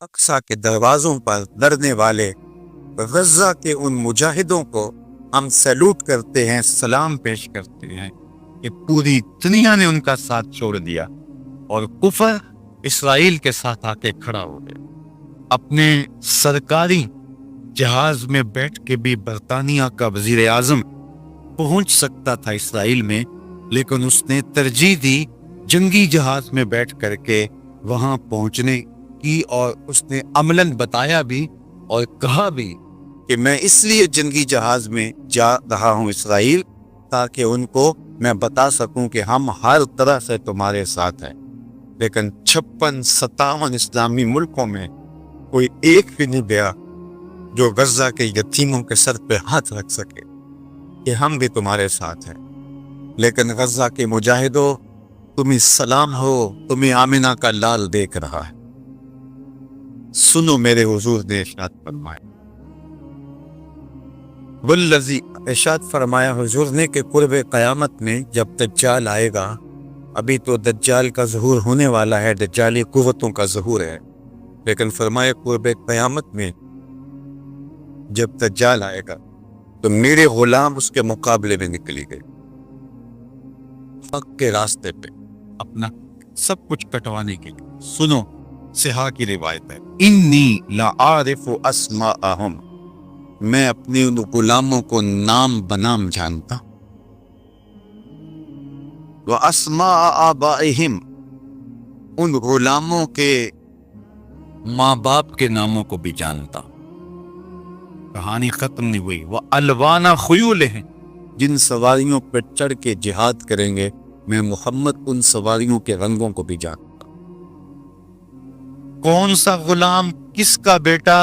اقصی کے دروازوں پر لڑنے والے غزہ کے ان مجاہدوں کو ہم سیلوٹ کرتے ہیں، سلام پیش کرتے ہیں کہ پوری دنیا نے ان کا ساتھ چھوڑ دیا اور کفر اسرائیل کے ساتھ آ کے کھڑا ہو گیا۔ اپنے سرکاری جہاز میں بیٹھ کے بھی برطانیہ کا وزیر اعظم پہنچ سکتا تھا اسرائیل میں، لیکن اس نے ترجیح دی جنگی جہاز میں بیٹھ کر کے وہاں پہنچنے کی، اور اس نے عملاً بتایا بھی اور کہا بھی کہ میں اس لیے جنگی جہاز میں جا رہا ہوں اسرائیل تاکہ ان کو میں بتا سکوں کہ ہم ہر طرح سے تمہارے ساتھ ہیں۔ لیکن 56-57 اسلامی ملکوں میں کوئی ایک بھی نہیں گیا جو غزہ کے یتیموں کے سر پہ ہاتھ رکھ سکے کہ ہم بھی تمہارے ساتھ ہیں۔ لیکن غزہ کے مجاہدوں، تمہیں سلام ہو، تمہیں آمنہ کا لال دیکھ رہا ہے۔ سنو میرے حضور نے ارشاد فرمایا، والذی، ارشاد فرمایا حضور نے کہ قرب قیامت میں جب دجال آئے گا، ابھی تو دجال کا ظہور ہونے والا ہے، دجالی قوتوں کا ظہور ہے، لیکن فرمایا قرب قیامت میں جب دجال آئے گا تو میرے غلام اس کے مقابلے میں نکلی گئے، حق کے راستے پہ اپنا سب کچھ کٹوانے کے لیے۔ سنو، صحاح کی روایت ہے، انی لعارف اسماءہم، میں اپنے ان غلاموں کو نام بنام جانتا ہوں، واسماء آبائہم، ان غلاموں کے ماں باپ کے ناموں کو بھی جانتا ہوں۔ کہانی ختم نہیں ہوئی، وَأَلْوَانَ خُيُولِهِمْ، جن سواریوں پر چڑھ کے جہاد کریں گے میں محمد ان سواریوں کے رنگوں کو بھی جانتا ہوں۔ کون سا غلام، کس کا بیٹا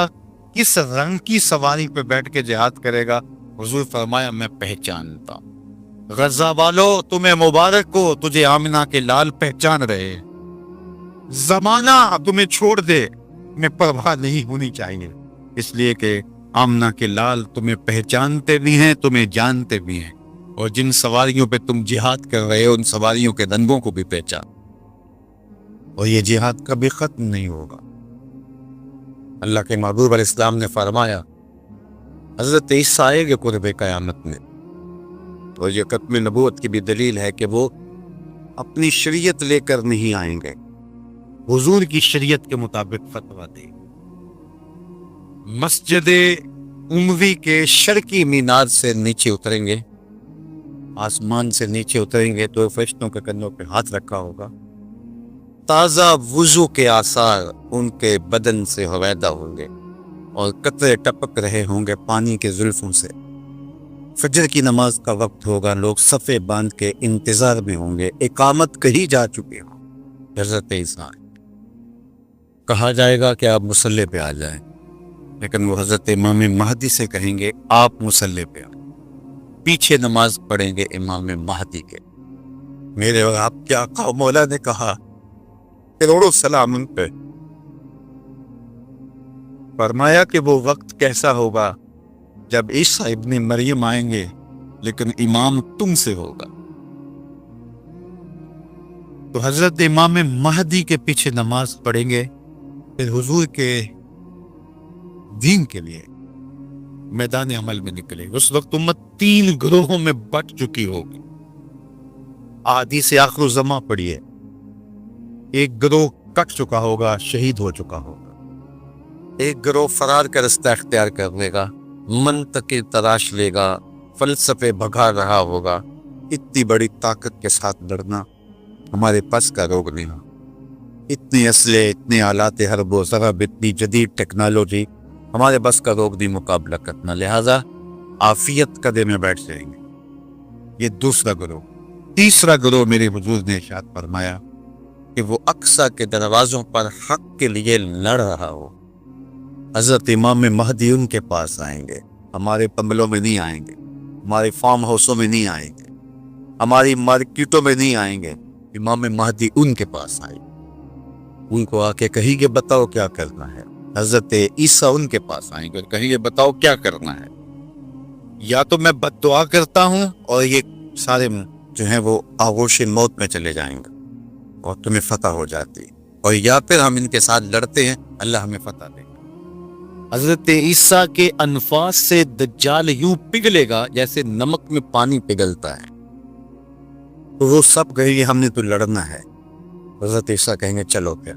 کس رنگ کی سواری پہ بیٹھ کے جہاد کرے گا، حضور فرمایا میں پہچانتا ہوں۔ غزہ والو تمہیں مبارک ہو، تجھے آمنہ کے لال پہچان رہے ہیں۔ زمانہ تمہیں چھوڑ دے، میں پرواہ نہیں ہونی چاہیے، اس لیے کہ آمنہ کے لال تمہیں پہچانتے بھی ہیں، تمہیں جانتے بھی ہیں، اور جن سواریوں پہ تم جہاد کر رہے ہو ان سواریوں کے رنگوں کو بھی پہچان، اور یہ جہاد کبھی ختم نہیں ہوگا۔ اللہ کے محبوب علیہ السلام نے فرمایا حضرت عیسیٰ آئے گے قرب قیامت میں، اور یہ ختم نبوت کی بھی دلیل ہے کہ وہ اپنی شریعت لے کر نہیں آئیں گے، حضور کی شریعت کے مطابق فتویٰ دیں۔ مسجد اموی کے شرقی مینار سے نیچے اتریں گے، آسمان سے نیچے اتریں گے تو فرشتوں کے کندھوں پہ ہاتھ رکھا ہوگا، تازہ وضو کے آثار ان کے بدن سے ہویدا ہوں گے، اور قطرے ٹپک رہے ہوں گے پانی کے زلفوں سے۔ فجر کی نماز کا وقت ہوگا، لوگ صفے باندھ کے انتظار میں ہوں گے، اقامت کہی جا چکے ہوں۔ حضرت عیسیٰ کہا جائے گا کہ آپ مصلی پہ آ جائیں، لیکن وہ حضرت امام مہدی سے کہیں گے آپ مصلی پہ آئیں، پیچھے نماز پڑھیں گے امام مہدی کے۔ میرے اور آپ کے آقا و مولا نے کہا کروڑوں سلام ان پہ، فرمایا کہ وہ وقت کیسا ہوگا جب عیسیٰ ابن مریم آئیں گے لیکن امام تم سے ہوگا۔ تو حضرت امام مہدی کے پیچھے نماز پڑھیں گے، پھر حضور کے دین کے لیے میدان عمل میں نکلے گی۔ اس وقت امت 3 گروہوں میں بٹ چکی ہوگی۔ احادیث آخر الزماں پڑھیے، ایک گروہ کٹ چکا ہوگا، شہید ہو چکا ہوگا، ایک گروہ فرار کا رستہ اختیار کر لے گا، منطق تراش لے گا، فلسفے بھگا رہا ہوگا۔ اتنی بڑی طاقت کے ساتھ لڑنا ہمارے پاس کا روگ نہیں، اتنی اسلحے، اتنے آلات حرب و ضرب، اتنی جدید ٹیکنالوجی ہمارے بس کا روگ نہیں مقابلہ کرنا، لہذا عافیت قدے میں بیٹھ جائیں گے۔ یہ دوسرا گروہ۔ تیسرا گروہ میرے حضور نے ارشاد فرمایا کہ وہ اقصی کے دروازوں پر حق کے لیے لڑ رہا ہو، حضرت امام مہدی ان کے پاس آئیں گے، ہمارے بنگلوں میں نہیں آئیں گے، ہمارے فارم ہاؤسوں میں نہیں آئیں گے، ہماری مارکیٹوں میں نہیں آئیں گے، امام مہدی ان کے پاس آئیں گے، ان کو آ کے کہیں گے بتاؤ کیا کرنا ہے۔ حضرت عیسیٰ ان کے پاس آئیں گے اور کہیں گے بتاؤ کیا کرنا ہے۔ یا تو میں بد دعا کرتا ہوں اور یہ سارے جو ہیں وہ آغوش موت میں چلے جائیں گے اور تمہیں فتح ہو جاتی، اور یا پھر ہم ان کے ساتھ لڑتے ہیں، اللہ ہمیں فتح دے گا۔ حضرت عیسیٰ کے انفاس سے دجال یوں پگھلے گا جیسے نمک میں پانی پگھلتا ہے، تو وہ سب کہیں گے ہم نے تو لڑنا ہے۔ حضرت عیسیٰ کہیں گے چلو پھر،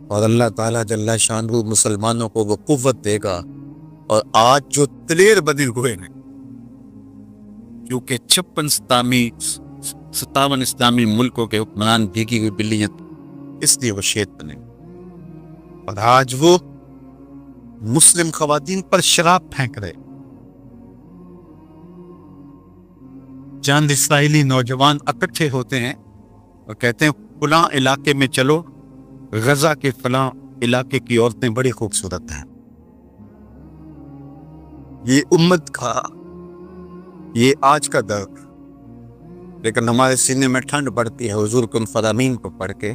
اور اللہ تعالیٰ جل شانہ مسلمانوں کو وہ قوت دے گا، اور آج جو دلیر بنے ہوئے ہیں، کیونکہ 57 اسلامی ملکوں کے حکمران بھیگی ہوئی بلی ہیں، اس لیے وہ شیر بنے، اور آج وہ مسلم خواتین پر شراب پھینک رہے۔ چند اسرائیلی نوجوان اکٹھے ہوتے ہیں اور کہتے ہیں فلاں علاقے میں چلو، غزہ کے فلاں علاقے کی عورتیں بڑی خوبصورت ہیں۔ یہ امت کا، یہ آج کا درد، لیکن ہمارے سینے میں ٹھنڈ بڑھتی ہے حضور کے ان فرامین کو پڑھ کے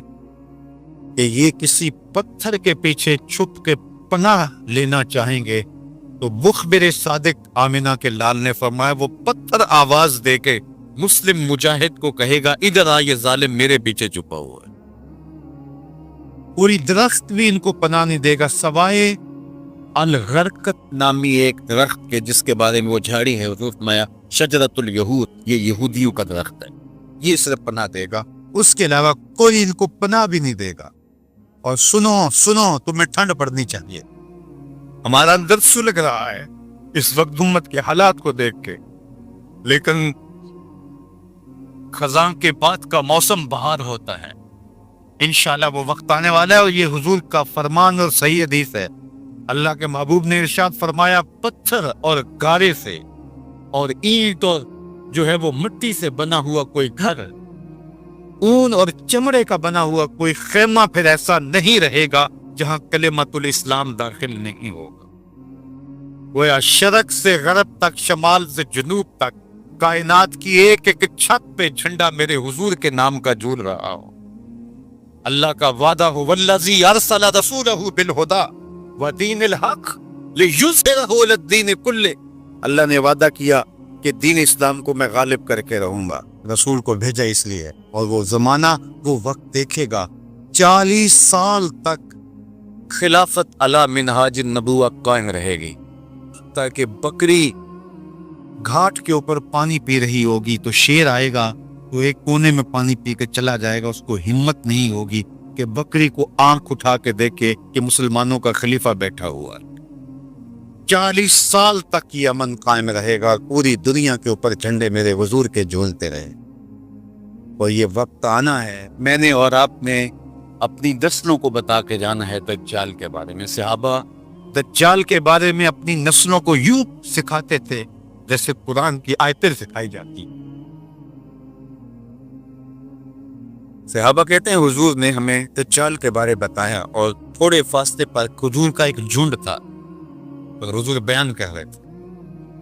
کہ یہ کسی پتھر کے پیچھے چھپ کے پناہ لینا چاہیں گے تو مخبر صادق آمنہ کے لال نے فرمایا وہ پتھر آواز دے کے مسلم مجاہد کو کہے گا ادھر آ، یہ ظالم میرے پیچھے چھپا ہوا ہے۔ پوری درخت بھی ان کو پناہ نہیں دے گا سوائے الغرقت نامی ایک درخت کے، جس کے بارے میں وہ جھاڑی ہے حضور فرمایا شجرۃ الیہود، یہ یہودیوں کا درخت ہے، یہ صرف پناہ دے گا، اس کے علاوہ کوئی ان کو پناہ بھی نہیں دے گا۔ اور سنو تمہیں ٹھنڈ پڑنی چاہیے، ہمارا اندر سلگ رہا ہے اس وقت امت کے حالات کو دیکھ کے، لیکن خزاں کے بعد کا موسم بہار ہوتا ہے، انشاءاللہ وہ وقت آنے والا ہے، اور یہ حضور کا فرمان اور صحیح حدیث ہے۔ اللہ کے محبوب نے ارشاد فرمایا پتھر اور گارے سے اور اینٹ اور جو ہے وہ مٹی سے بنا ہوا کوئی گھر، اون اور چمڑے کا بنا ہوا کوئی خیمہ پھر ایسا نہیں رہے گا جہاں کلمت الاسلام داخل نہیں ہوگا۔ گویا شرق سے غرب تک، شمال سے جنوب تک، کائنات کی ایک ایک چھت پہ جھنڈا میرے حضور کے نام کا جھول رہا ہو۔ اللہ کا وعدہ ہو والذی ارسل رسولہ بالہدی ودین الحق لیظہرہ علی الدین کلہ، اللہ نے وعدہ کیا کہ دین اسلام کو میں غالب کر کے رہوں گا، رسول کو بھیجا اس لیے، اور وہ زمانہ، وہ وقت دیکھے گا 40 سال تک خلافت علی منہاج النبوہ قائم رہے گی، تاکہ بکری گھاٹ کے اوپر پانی پی رہی ہوگی تو شیر آئے گا تو ایک کونے میں پانی پی کے چلا جائے گا، اس کو ہمت نہیں ہوگی کہ بکری کو آنکھ اٹھا کے دیکھے کہ مسلمانوں کا خلیفہ بیٹھا ہوا ہے۔ 40 سال تک یہ امن قائم رہے گا، پوری دنیا کے اوپر جھنڈے میرے حضور کے جھولتے رہے، اور یہ وقت آنا ہے۔ میں نے اور آپ نے اپنی نسلوں کو بتا کے جانا ہے دجال کے بارے میں۔ صحابہ دجال کے بارے میں اپنی نسلوں کو یوں سکھاتے تھے جیسے قرآن کی آیتیں سکھائی جاتی۔ صحابہ کہتے ہیں حضور نے ہمیں دجال کے بارے بتایا، اور تھوڑے فاصلے پر کھجور کا ایک جھنڈ تھا، اور حضور بیان کر رہے تھے،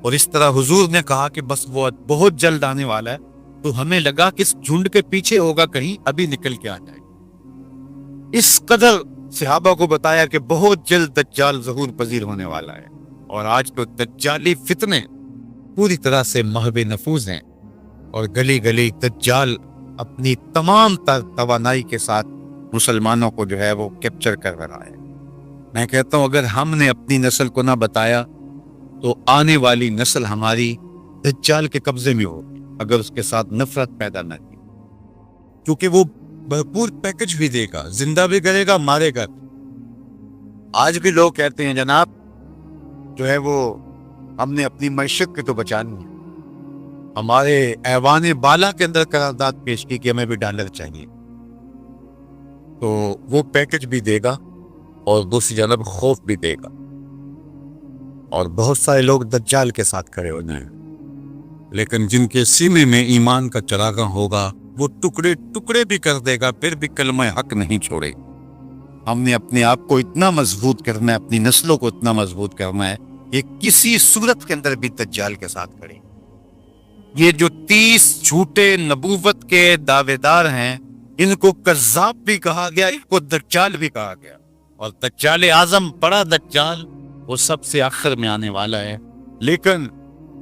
اور اس طرح حضور نے کہا کہ بس وہ بہت جلد آنے والا ہے، تو ہمیں لگا کہ اس جھنڈ کے پیچھے ہوگا کہیں، ابھی نکل کے آ جائے۔ اس قدر صحابہ کو بتایا کہ بہت جلد دجال ظہور پذیر ہونے والا ہے، اور آج تو دجالی فتنے پوری طرح سے محو نفوذ ہیں، اور گلی گلی دجال اپنی تمام تر توانائی کے ساتھ مسلمانوں کو جو ہے وہ کیپچر کر رہا ہے۔ میں کہتا ہوں اگر ہم نے اپنی نسل کو نہ بتایا تو آنے والی نسل ہماری دجال کے قبضے میں ہوگی، اگر اس کے ساتھ نفرت پیدا نہ کی، کیونکہ وہ بھرپور پیکج بھی دے گا، زندہ بھی کرے گا، مارے گا۔ آج بھی لوگ کہتے ہیں جناب جو ہے وہ ہم نے اپنی معیشت کے تو بچانی ہے، ہمارے ایوان بالا کے اندر قرارداد پیش کی کہ ہمیں بھی ڈالر چاہیے، تو وہ پیکج بھی دے گا اور دوسری جانب خوف بھی دے گا، اور بہت سارے لوگ دجال کے ساتھ کھڑے ہو جائیں، لیکن جن کے سینے میں ایمان کا چراغاں ہوگا وہ ٹکڑے ٹکڑے بھی کر دے گا، پھر بھی کلمہ حق نہیں چھوڑے۔ ہم نے اپنے آپ کو اتنا مضبوط کرنا ہے، اپنی نسلوں کو اتنا مضبوط کرنا ہے، یہ کسی صورت کے اندر بھی دجال کے ساتھ کھڑے۔ یہ جو 30 جھوٹے نبوت کے دعوے دار ہیں، ان کو کذاب بھی کہا گیا، ان کو دجال بھی کہا گیا، اور دجال اعظم بڑا دجال وہ سب سے آخر میں آنے والا ہے، لیکن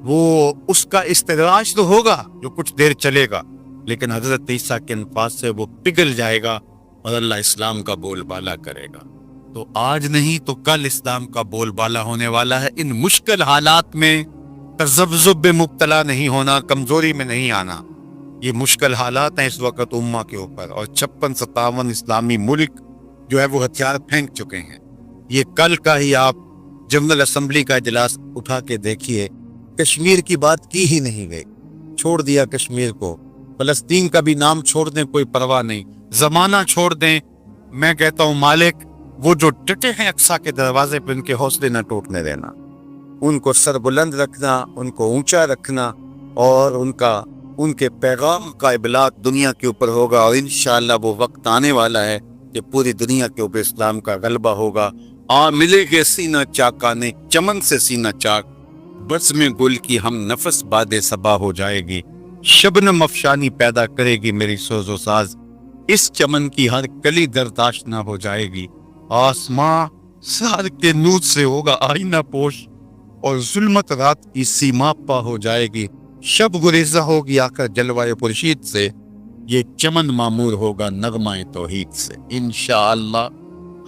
وہ اس کا استدراج تو ہوگا جو کچھ دیر چلے گا، لیکن حضرت عیسیٰ کے انفاس سے وہ پگھل جائے گا اور اللہ اسلام کا بول بالا کرے گا. تو آج نہیں تو کل اسلام کا بول بالا ہونے والا ہے. ان مشکل حالات میں تذبذب میں مبتلا نہیں ہونا، کمزوری میں نہیں آنا. یہ مشکل حالات ہیں اس وقت امہ کے اوپر، اور 56-57 اسلامی ملک جو ہے وہ ہتھیار پھینک چکے ہیں. یہ کل کا ہی آپ جنرل اسمبلی کا اجلاس اٹھا کے دیکھیے، کشمیر کی بات کی ہی نہیں گئی، چھوڑ دیا کشمیر کو. فلسطین کا بھی نام چھوڑ دیں کوئی پرواہ نہیں، زمانہ چھوڑ دیں. میں کہتا ہوں مالک وہ جو ڈٹے ہیں اقصیٰ کے دروازے پہ، ان کے حوصلے نہ ٹوٹنے دینا، ان کو سر بلند رکھنا، ان کو اونچا رکھنا، اور ان کے پیغام کا ابلاغ دنیا کے اوپر ہوگا. اور انشاءاللہ وہ وقت آنے والا ہے کہ پوری دنیا کے اوپر اسلام کا غلبہ ہوگا. ملے گے سینہ چاکانے چمن سے سینہ چاک، بس میں گل کی ہم نفس باد صبا ہو جائے گی. شبنم افشانی پیدا کرے گی میری سوز و ساز، اس چمن کی ہر کلی درداشت نہ ہو جائے گی. آسماں سار کے نور سے ہوگا آئینہ پوش، اور ظلمت رات کی سیما پا ہو جائے گی. شب گریزہ ہوگی آ کر جلوائے خورشید سے، یہ چمن معمور ہوگا نغمہ توحید سے. انشاءاللہ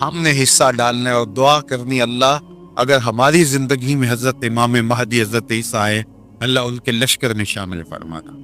ہم نے حصہ ڈالنا ہے اور دعا کرنی، اللہ اگر ہماری زندگی میں حضرت امام مہدی حضرت عیسیٰ آئے، اللہ ان کے لشکر میں شامل فرمانا.